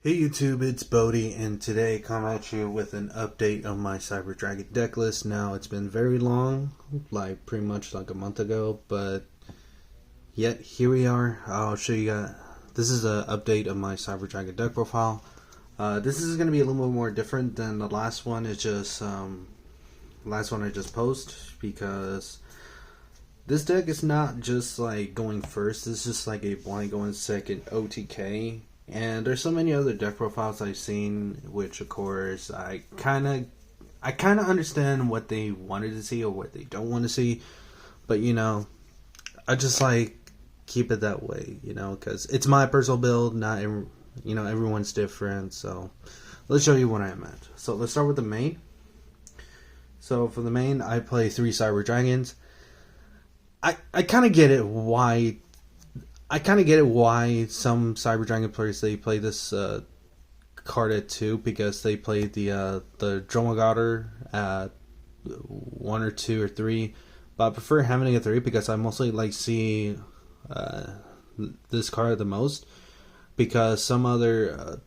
Hey YouTube, it's Bodhi, and today I come at you with an update of my Cydra deck list. Now, it's been very long, like pretty much like a month ago, but yet here we are. I'll show you guys. This is an update of my Cydra deck profile. This is going to be a little bit more different than the last one. It's just last one I just posted, because this deck is not just like going first. It's just like a blind going second OTK. And there's so many other deck profiles I've seen, which of course I kind of understand what they wanted to see or what they don't want to see, but I just like keep it that way, because it's my personal build. Not everyone's different. So let's show you what I'm at. So let's start with the main. So for the main, I play 3 Cyber Dragons. I kind of get it why. I kind of get it why some Cyber Dragon players, they play this card at 2, because they play the Dromogotter at 1 or 2 or 3. But I prefer having a 3 because I mostly like see this card the most. Because some other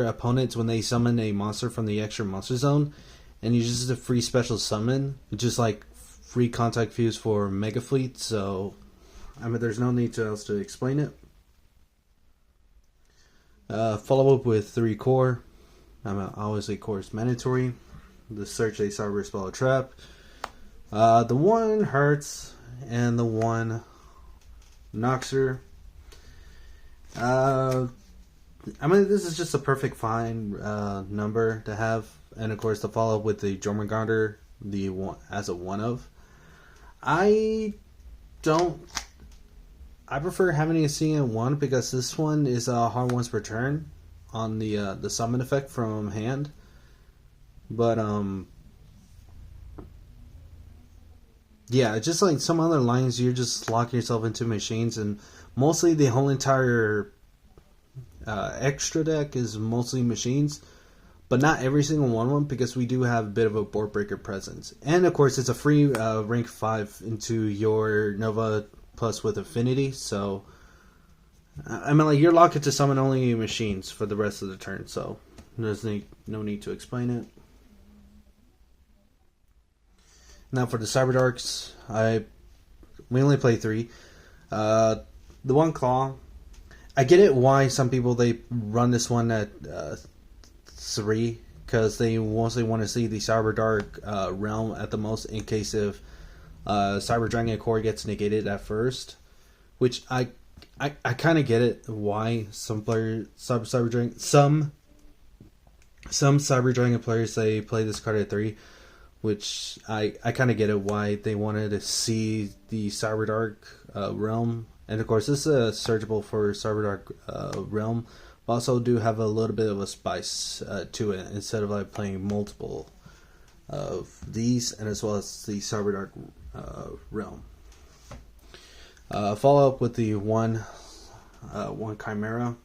opponents, when they summon a monster from the extra monster zone, and you just a free special summon, just like free contact fuse for Mega Fleet. So there's no need else to explain it. Follow up with 3 core. Obviously, core is mandatory. The search a cyber spell or trap. The 1 hurts, and the 1 knocks her. This is just a perfect fine number to have. And of course, the follow up with the Jormungandr, the one as a 1 of. I prefer having a CN1 because this one is hard once per turn on the summon effect from hand. But yeah, just like some other lines, you're just locking yourself into machines, and mostly the whole entire extra deck is mostly machines, but not every single one of them, because we do have a bit of a board breaker presence. And of course, it's a free rank 5 into your Nova Plus with Affinity, so you're locked into summon only machines for the rest of the turn, so there's no need to explain it. Now for the Cyber Darks, we only play 3. The 1 Claw, I get it why some people they run this one at 3, because they mostly want to see the Cyber Dark realm at the most, in case if Cyber Dragon core gets negated at first, which I kind of get it why some Cyber Dragon players, they play this card at 3, which I kind of get it why they wanted to see the Cyber Dark realm. And of course, this is searchable for Cyber Dark realm, but also do have a little bit of a spice to it, instead of like playing multiple of these, and as well as the Cyber Dark realm. Follow up with the one Chimera,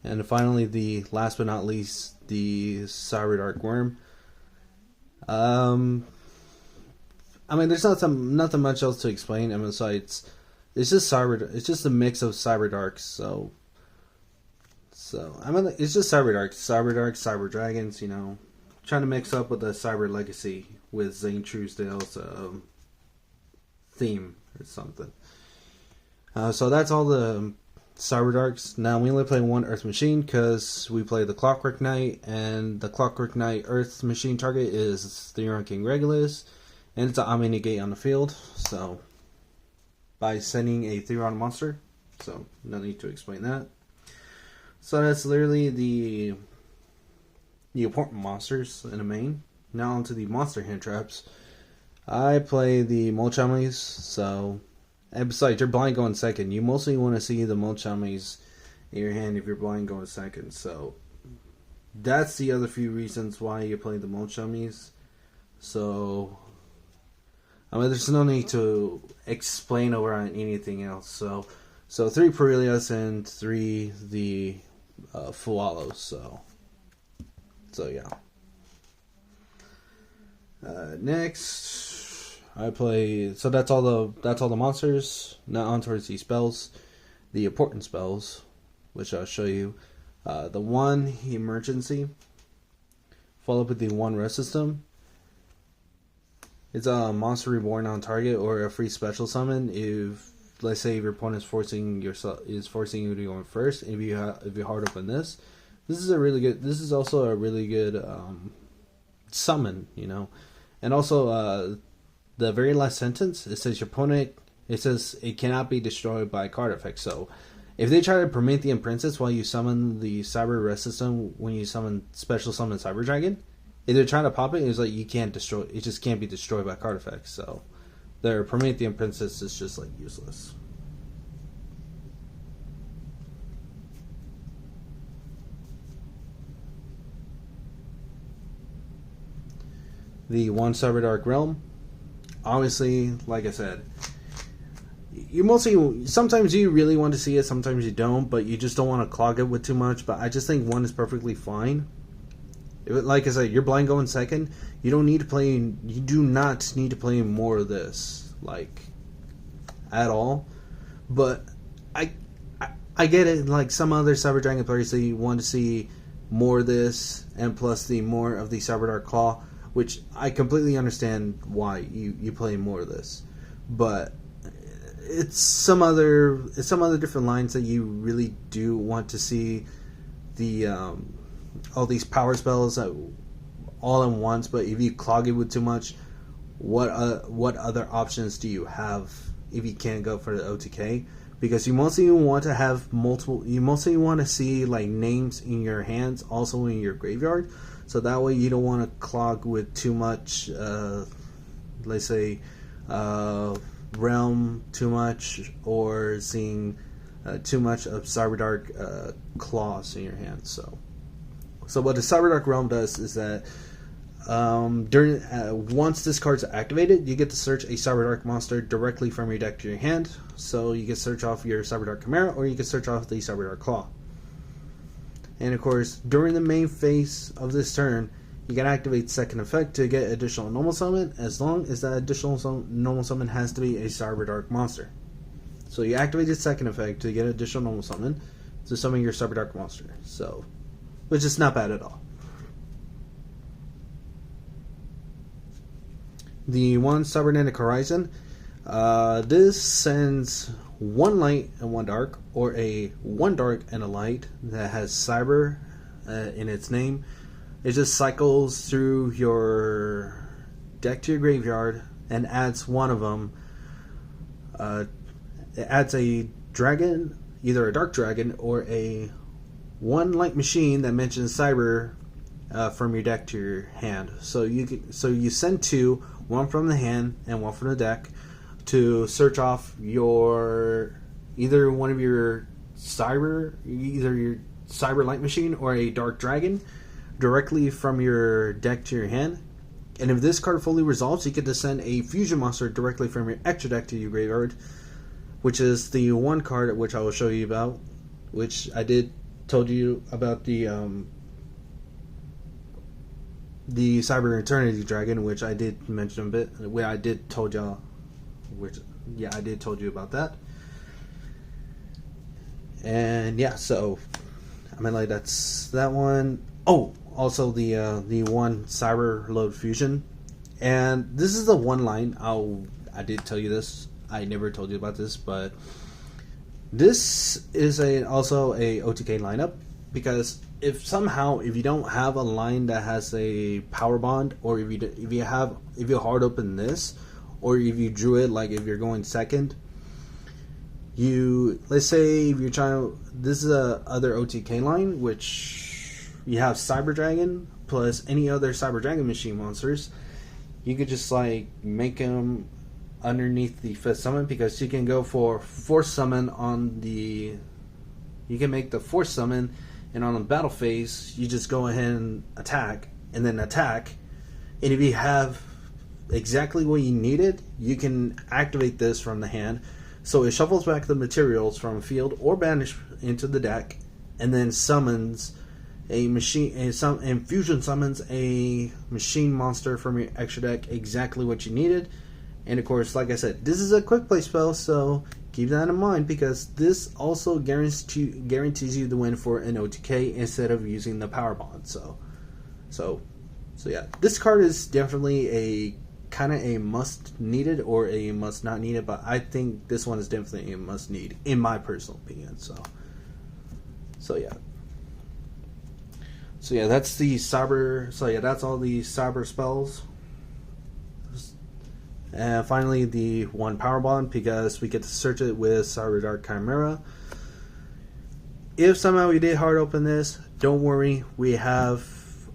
and finally, the last but not least, the Cyber Dark Worm. There's nothing much else to explain. So it's just a mix of Cyber Darks. So it's just Cyber Darks, Cyber Dragons. Trying to mix up with the Cyber Legacy with Zane Truesdale's theme or something. So that's all the Cyber Darks. Now we only play 1 Earth Machine because we play the Clockwork Knight, and the Clockwork Knight Earth Machine target is the Neuron King Regulus, and it's an Omni Negate on the field. So by sending a 3-round monster, so no need to explain that. So that's literally the important monsters in the main. Now onto the monster hand traps. I play the Molchamis, so, and besides, you're blind going second. You mostly want to see the Molchamis in your hand if you're blind going second. So that's the other few reasons why you play the Molchamis. So there's no need to explain over on anything else. So 3 Perilias and 3 the Fualos. So yeah. Next, I play. So that's all the monsters. Now on towards the spells, the important spells, which I'll show you. The 1 emergency, followed with the 1 rest system. It's a monster reborn on target or a free special summon if, let's say, if your opponent is forcing you to go in first. If you hard open this is a really good. This is also a really good summon, you know. And also the very last sentence, it says your opponent. It says it cannot be destroyed by card effects. So if they try to Promethean Princess while you summon the Cyber Rest System when you special summon Cyber Dragon, if they're trying to pop it, it's like you can't destroy it. It just can't be destroyed by card effects. So their Promethean Princess is just like useless. The 1 Cyber Dark Realm. Obviously, like I said, sometimes you really want to see it, sometimes you don't, but you just don't want to clog it with too much. But I just think 1 is perfectly fine. Like I said, you're blind going second. You do not need to play more of this, like, at all. But I get it. Like some other Cyber Dragon players, they want to see more of this, and plus the more of the Cyber Dark Claw, which I completely understand why you play more of this. But it's some other different lines that you really do want to see the all these power spells all in once. But if you clog it with too much, what other options do you have if you can't go for the OTK? Because you mostly want to have multiple. You mostly want to see like names in your hands, also in your graveyard, so that way you don't want to clog with too much. Let's say realm too much, or seeing too much of Cyber Dark claws in your hands. So what the Cyber Dark Realm does is that once this card's activated, you get to search a Cyber Dark monster directly from your deck to your hand. So you can search off your Cyber Dark Chimera, or you can search off the Cyber Dark Claw. And of course, during the main phase of this turn, you can activate second effect to get additional normal summon, as long as that additional normal summon has to be a Cyber Dark monster. So you activate the second effect to get additional normal summon to summon your Cyber Dark monster. So, which is not bad at all. The 1 Cybernetic Horizon. This sends 1 light and 1 dark, or a 1 dark and a light that has cyber in its name. It just cycles through your deck to your graveyard and adds one of them. It adds a dragon, either a dark dragon or a 1 light machine that mentions cyber from your deck to your hand. So you send 2, 1 from the hand and 1 from the deck, to search off either one of your cyber light machine or a dark dragon directly from your deck to your hand. And if this card fully resolves, you get to send a fusion monster directly from your extra deck to your graveyard, which is the 1 card which I will show you about, which I told you about the Cyber Eternity Dragon, which I did mention a bit. Where I did told you about that. And yeah, so I mean, like, that's that one. Oh, also the 1 Cyber Load Fusion, and this is the 1 line. I did tell you this. I never told you about this, but this is also a OTK lineup, because if you don't have a line that has a power bond, or if you hard open this, or if you drew it, like if you're going second, let's say if you're trying, this is a other OTK line, which you have Cyber Dragon plus any other Cyber Dragon machine monsters. You could just like make them underneath the 5th summon, because you can go for 4th summon you can make the 4th summon, and on the battle phase you just go ahead and attack, and if you have exactly what you needed, you can activate this from the hand. So it shuffles back the materials from field or banish into the deck, and then summons a machine, and fusion summons a machine monster from your extra deck, exactly what you needed. And of course, like I said, this is a quick play spell, so keep that in mind, because this also guarantees you the win for an OTK instead of using the power bond. So yeah, this card is definitely a kind of a must needed or a must not needed, but I think this one is definitely a must need in my personal opinion. So yeah, that's the cyber. So yeah, that's all the cyber spells. And finally, the one power bond, because we get to search it with Cyber Dark Chimera. If somehow we did hard open this, don't worry, we have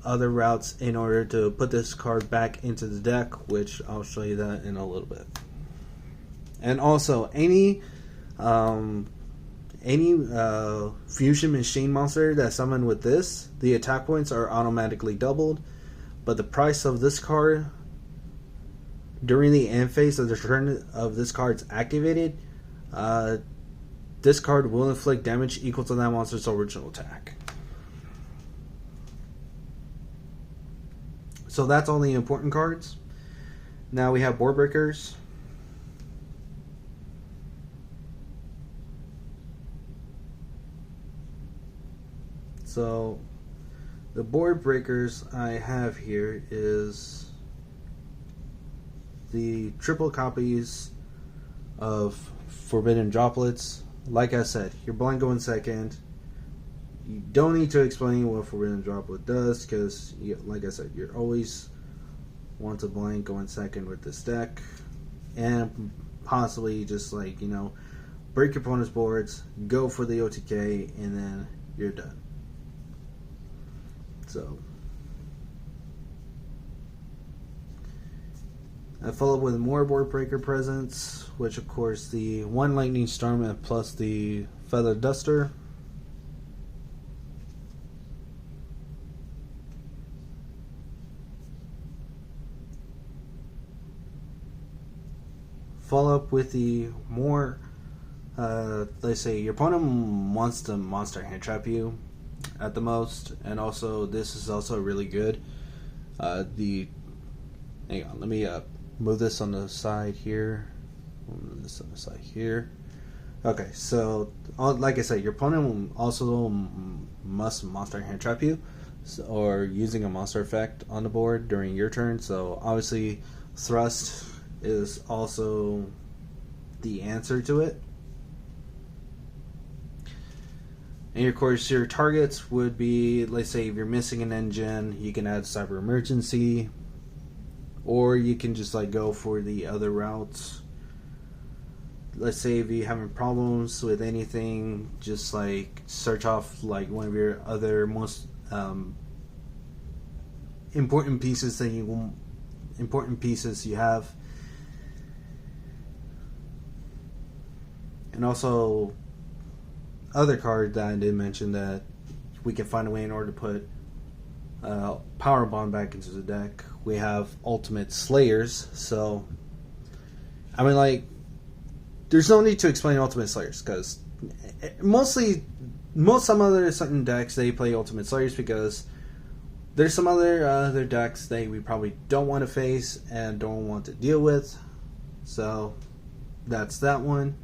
other routes in order to put this card back into the deck, which I'll show you that in a little bit. And also, any fusion machine monster that's summoned with this, the attack points are automatically doubled, but the price of this card during the end phase of the turn of this card's activated, this card will inflict damage equal to that monster's original attack. So that's all the important cards. Now we have board breakers. So the board breakers I have here is the triple copies of Forbidden Droplets. Like I said, your blind go in second. You don't need to explain what Forbidden Droplet does, because, like I said, you always want to blind go in second with this deck. And possibly just like, break your opponent's boards, go for the OTK, and then you're done. So I follow up with more board breaker presents, which of course the one Lightning Storm and plus the Feather Duster. Follow up with the more, let's say your opponent wants to monster hand trap you at the most, and also this is also really good. Hang on, let me move this on the side here. Move this on the side here. Okay, so like I said, your opponent also must monster hand trap you, or using a monster effect on the board during your turn. So obviously, thrust is also the answer to it. And of course, your targets would be, let's say if you're missing an engine, you can add Cyber Emergency, or you can just like go for the other routes. Let's say if you're having problems with anything, just like search off like one of your other most important pieces you have. And also, other card that I did mention that we can find a way in order to put Power Bond back into the deck. We have Ultimate Slayers. So, I mean, like, there's no need to explain Ultimate Slayers, because most some other certain decks they play Ultimate Slayers because there's some other decks that we probably don't want to face and don't want to deal with. So that's that one.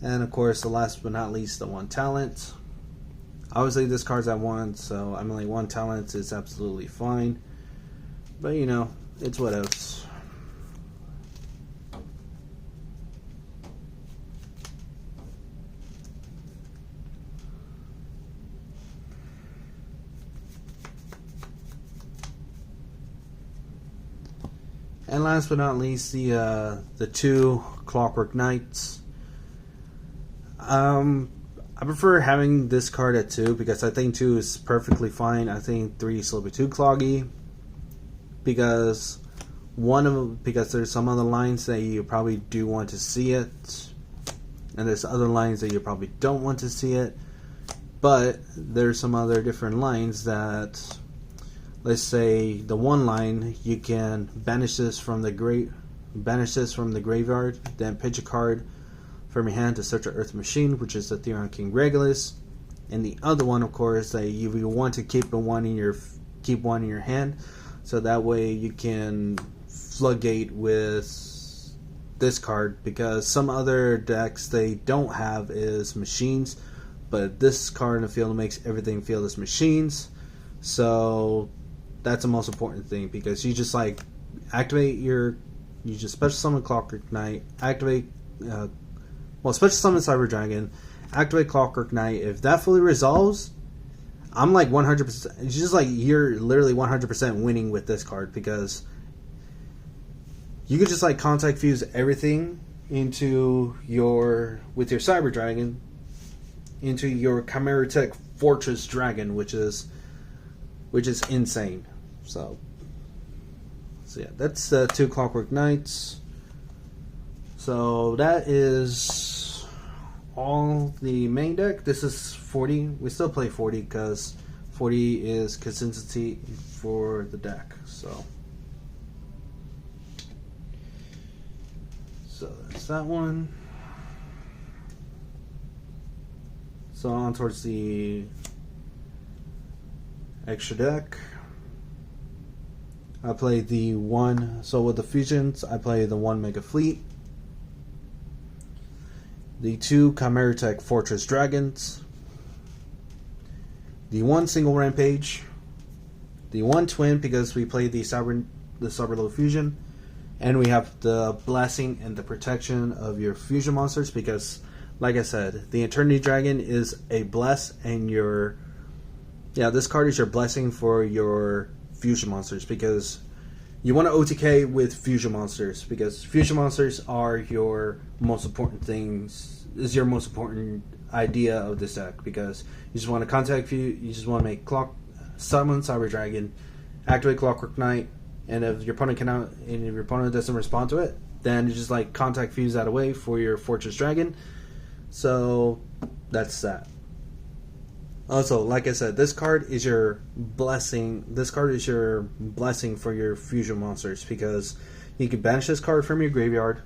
And of course, the last but not least, the one talent. Obviously, this card's at 1, so I mean, like, 1 talent is absolutely fine. But it's what else. And last but not least, the 2 Clockwork Knights. I prefer having this card at 2 because I think 2 is perfectly fine. I think 3 is a little bit too cloggy because there's some other lines that you probably do want to see it, and there's other lines that you probably don't want to see it. But there's some other different lines that, let's say the one line, you can banish this from the graveyard, then pitch a card from your hand to search an Earth Machine, which is the Theron King Regulus. And the other one, of course, that you want to keep one in your hand, so that way you can floodgate with this card, because some other decks they don't have is machines, but this card in the field makes everything feel as machines. So that's the most important thing, because you just like activate you just special summon Clockwork Knight, activate special summon Cyber Dragon, activate Clockwork Knight. If that fully resolves, I'm like 100%. It's just like you're literally 100% winning with this card, because you could just like contact fuse everything with your Cyber Dragon into your Chimera Tech Fortress Dragon, which is insane. So yeah, that's 2 Clockwork Knights. So that is all the main deck. This is 40. We still play 40 because 40 is consistency for the deck. So that's that one. So on towards the extra deck. I play the 1. So with the fusions, I play the 1 Mega Fleet, the 2 Chimera Tech Fortress Dragons, the 1 Single Rampage, the 1 Twin because we play the Cyberload Fusion, and we have the blessing and the protection of your fusion monsters, because like I said, the Eternity Dragon is a bless, and this card is your blessing for your fusion monsters, because you want to OTK with fusion monsters, because fusion monsters are your most important things, is your most important idea of this deck, because you just want to contact you just want to make summon Cyber Dragon, activate Clockwork Knight, and if your opponent doesn't respond to it, then you just like contact fuse that away for your Fortress Dragon. So that's that. Also, like I said, this card is your blessing. This card is your blessing for your fusion monsters, because you can banish this card from your graveyard.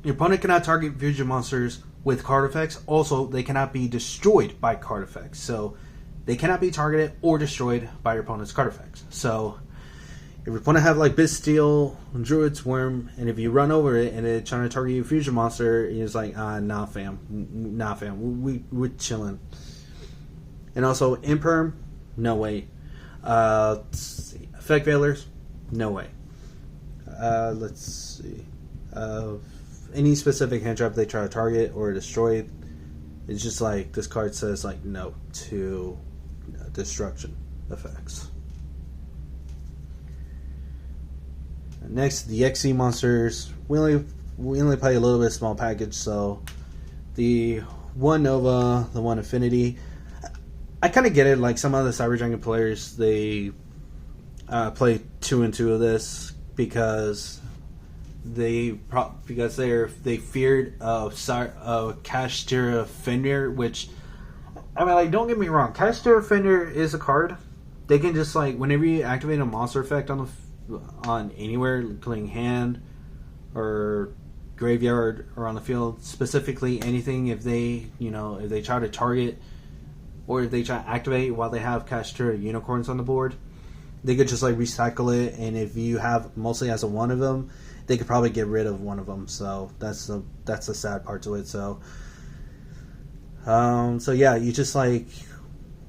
Your opponent cannot target fusion monsters with card effects. Also, they cannot be destroyed by card effects. So they cannot be targeted or destroyed by your opponent's card effects. So if your opponent have like Bisteel, Druid's Worm, and if you run over it and it's trying to target your fusion monster, it's like, nah fam, we're chilling. And also Imperm, no way. Let's see. Effect Veilers, no way. Let's see. Any specific hand trap they try to target or destroy, it's just like this card says like no to destruction effects. Next, the XC monsters. We only play a little bit small package, so the 1 Nova, the 1 Infinity. I kind of get it. Like some of the Cyber Dragon players, they play 2 and 2 of this because they feared Cydra Fender, which I mean, like, don't get me wrong, Cydra Fender is a card. They can just like whenever you activate a monster effect on anywhere, including hand or graveyard or on the field, specifically anything, if they try to target or if they try to activate while they have Cydra unicorns on the board, they could just like recycle it, and if you have mostly as a one of them, they could probably get rid of one of them. So that's the sad part to it. So yeah, you just like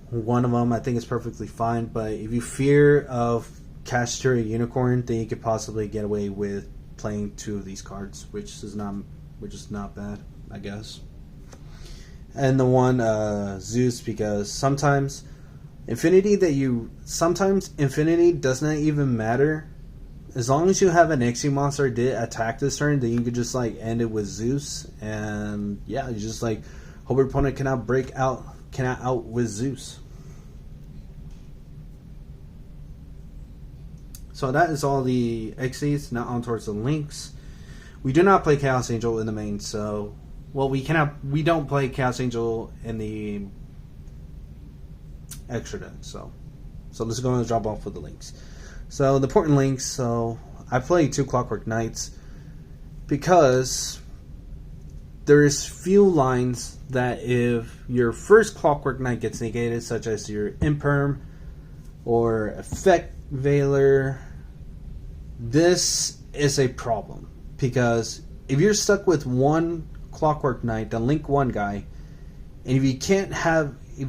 one of them. I think is perfectly fine. But if you fear of Cydra unicorn, then you could possibly get away with playing 2 of these cards, which is not bad, I guess. And the 1 Zeus, because sometimes Infinity does not even matter. As long as you have an XC monster did attack this turn, then you could just like end it with Zeus, and yeah, you just like hope your opponent cannot out with Zeus. So that is all the XCs. Now on towards the links. We do not play Chaos Angel in the main, so we don't play Chaos Angel in the extra deck. So let's go and drop off with the links. So the important links. So I play 2 Clockwork Knights because there is few lines that if your first Clockwork Knight gets negated, such as your Imperm or Effect Veiler, this is a problem. because if you're stuck with one Clockwork Knight, the Link 1 guy, and if you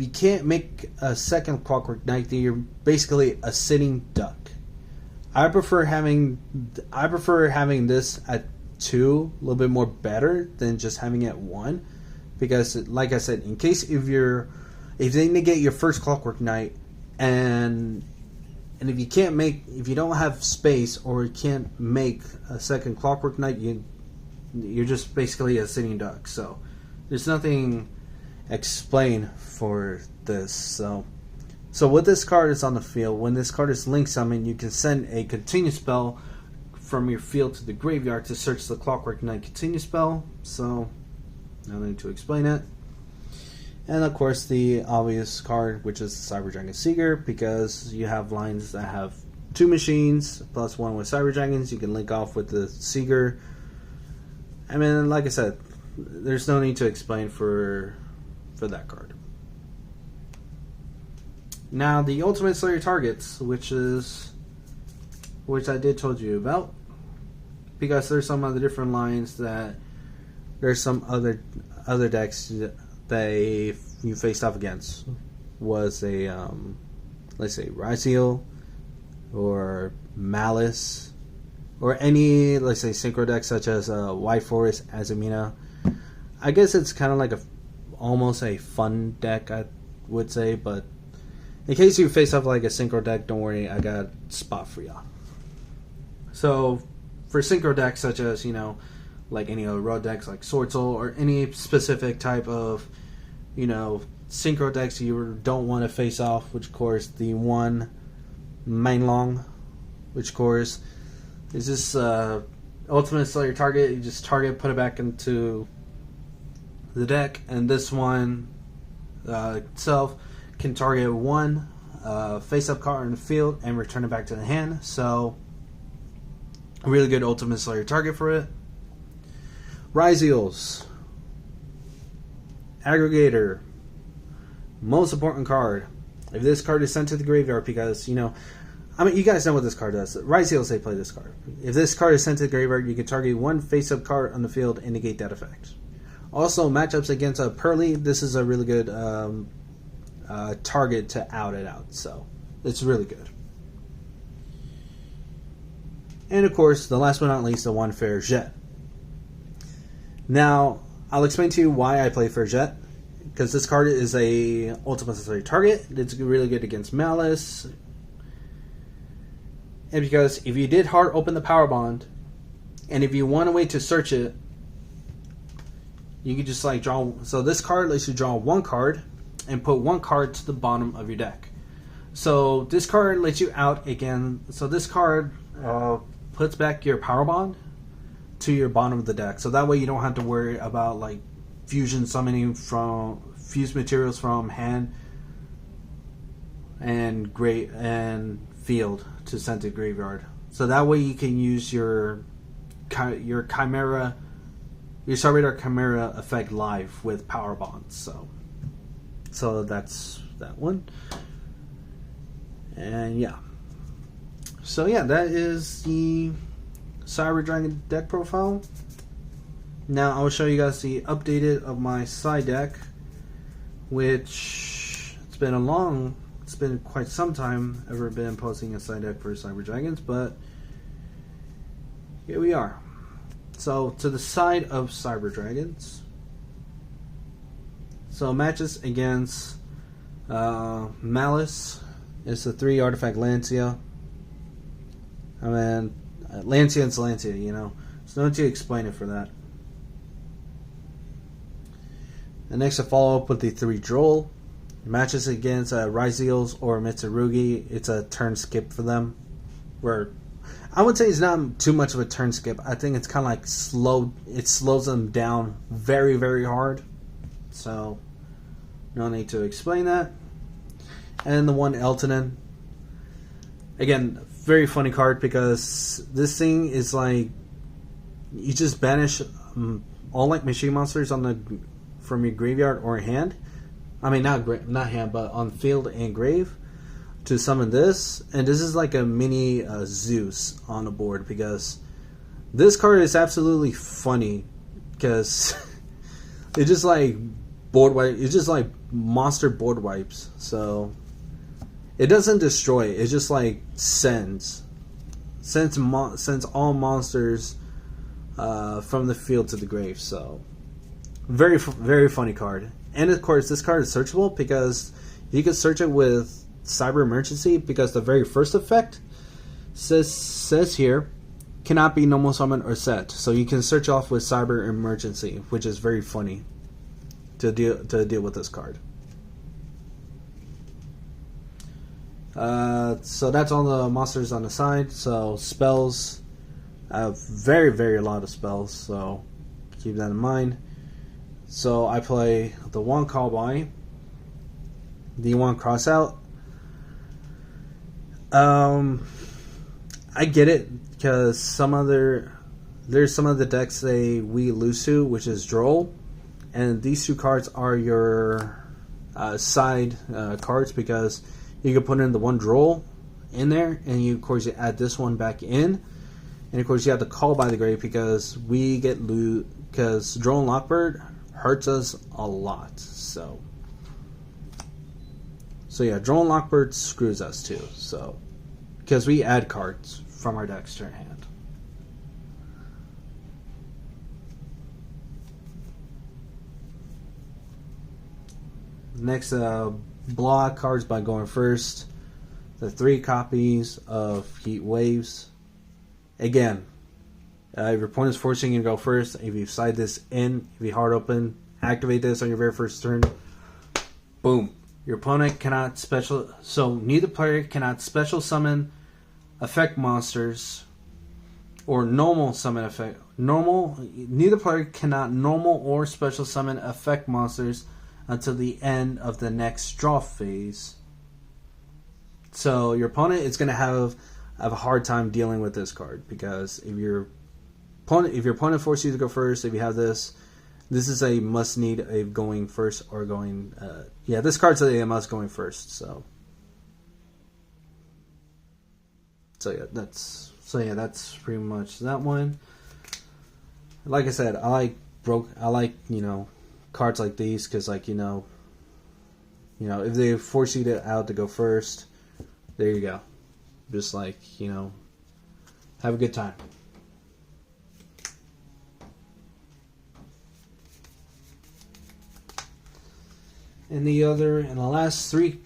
can't make a second Clockwork Knight, then you're basically a sitting duck. I prefer having this at 2 a little bit more better than just having it at 1, because like I said, in case if they negate your first Clockwork Knight and if you don't have space or you can't make a second Clockwork Knight, you're just basically a sitting duck. So there's nothing explained for this. So with this card is on the field, when this card is link summoned, you can send a continue spell from your field to the graveyard to search the Clockwork Knight continue spell. So no need to explain it. And of course the obvious card, which is Cyber Dragon Seeker, because you have lines that have 2 machines plus 1 with Cyber Dragons. You can link off with the Seeker. I mean, like I said, there's no need to explain for that card. Now the Ultimate Slayer targets, which I did told you about, because there's some other different lines that there's some other decks that you faced off against was a let's say Ryzeal or Malice or any, let's say, synchro deck such as White Forest, Azumina. I guess it's kind of like almost a fun deck, I would say, but in case you face off like a synchro deck, don't worry, I got a spot for y'all. So for synchro decks such as, like any other road decks like Sword Soul or any specific type of, synchro decks you don't want to face off, which of course the one main long, which of course is this Ultimate Slayer target. You just target, put it back into the deck, and this one itself can target one face-up card in the field and return it back to the hand. So a really good Ultimate Slayer target for it. Ryzeal's Aggregator, most important card. If this card is sent to the graveyard, because you guys know what this card does. Ryzeal, they play this card. If this card is sent to the graveyard, you can target one face-up card on the field and negate that effect. Also, matchups against a Pearly, this is a really good target to out it out. So it's really good. And of course, the last but not least, the one Fair Jet. Now, I'll explain to you why I play Fair Jet. Because this card is a Ultimate Slayer target. It's really good against Malice. And because if you did hard open the Power Bond, and if you want a way to search it, you could just like draw. So this card lets you draw one card and put one card to the bottom of your deck. So this card lets you out again. So this card puts back your Power Bond to your bottom of the deck. So that way you don't have to worry about like fusion summoning from fused materials from hand and great and field to send to graveyard. So that way you can use your Chimera, your Cydra Chimera effect live with Power Bonds. So that's that one. And yeah. So yeah, that is the Cydra Dragon deck profile. Now I will show you guys the updated of my side deck, which it's been quite some time ever been posting a side deck for Cyber Dragons, but here we are. So to the side of Cyber Dragons, so matches against Malice. It's a 3 artifact Lancia. I mean, Lancia and Lancia, There's no need to explain it for that. And next, I follow up with the 3 Droll. Matches against Ryzeal's or Mitsurugi. It's a turn skip for them. Where I would say it's not too much of a turn skip. I think it's kind of like slow. It slows them down very, very hard. So, no need to explain that. And the one Eltonin. Again, very funny card because this thing is like you just banish all like machine monsters from your graveyard or hand. I mean, not hand, but on field and grave to summon this. And this is like a mini Zeus on the board because This card is absolutely funny because it's just like board wipe. It's just like monster board wipes. So it doesn't destroy. It just like sends all monsters from the field to the grave. So very funny card. And of course, this card is searchable because you can search it with Cyber Emergency, because the very first effect says here cannot be normal summon or set. So you can search off with Cyber Emergency, which is very funny to deal with this card. So that's all the monsters on the side. So spells, I have very lot of spells, so keep that in mind. So I play the one Cowboy, the one Crossout. I get it because there's some of the decks we lose to, which is Droll, and these two cards are your side cards, because you can put in the one Droll in there, and you of course you add this one back in, and of course you have to call by the grave because we get because Droll and Lockbird hurts us a lot. So yeah, Droll and Lockbird screws us too. So because we add cards from our decks to our hand. Next, block cards by going first. The 3 copies of Heat Waves. Again, if your opponent is forcing you to go first, if you side this in, if you hard open, activate this on your very first turn. Boom. Your opponent cannot special. So neither player cannot special summon effect monsters or normal summon effect. Neither player cannot normal or special summon effect monsters until the end of the next draw phase. So your opponent is going to have a hard time dealing with this card, because if your opponent forces you to go first, if you have this is a must need of going first or going. This card's a must going first. So that's pretty much that one. Like I said, I like cards like these, because if they force you to go first, there you go. Just have a good time. And the last 3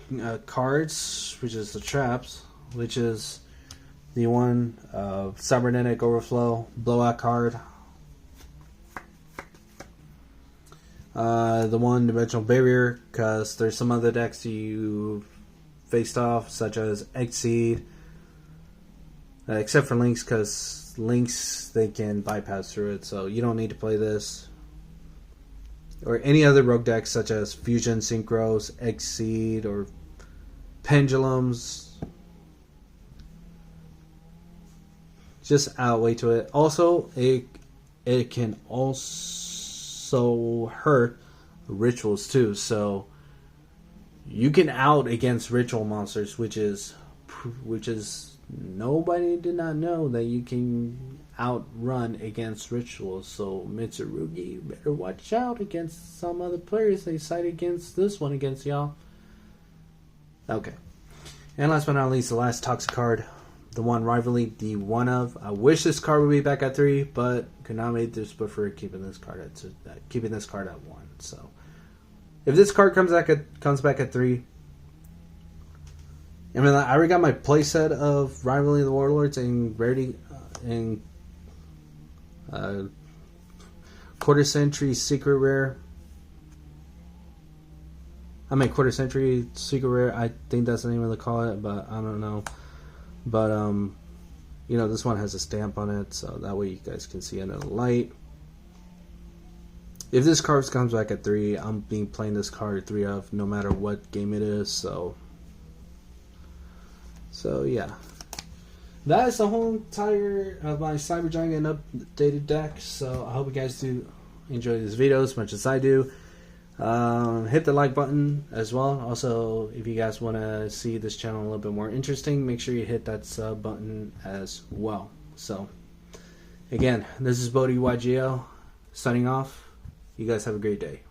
cards, which is the traps, which is the one Cybernetic Overflow Blowout card, the one Dimensional Barrier, because there's some other decks you faced off, such as Exceed, except for Lynx, because Lynx, they can bypass through it, so you don't need to play this. Or any other rogue decks such as Fusion, Synchros, Exceed, or Pendulums. Just outweigh to it. Also, it can also hurt rituals too. So you can out against ritual monsters, which is nobody did not know that you can outrun against rituals. So Mitsurugi, better watch out against some other players they side against this one against y'all. Okay. And last but not least, the last toxic card, the one Rivalry, the one of. I wish this card would be back at 3, but Konami just prefer keeping this card at 1. So if this card comes back at 3, I mean, I already got my playset of Rivalry of the Warlords and Rarity and Quarter Century Secret Rare. I mean, Quarter Century Secret Rare. I think that's the name of the call it, but I don't know. But this one has a stamp on it, so that way you guys can see it in the light. If this card comes back at 3, I'm playing this card at 3 of no matter what game it is. So yeah, that is the whole entire of my Cyber Giant updated deck. So I hope you guys do enjoy this video as much as I do. Hit the like button as well. Also, if you guys want to see this channel a little bit more interesting, make sure you hit that sub button as well. So Again, this is Bodhi YGL signing off. You guys have a great day.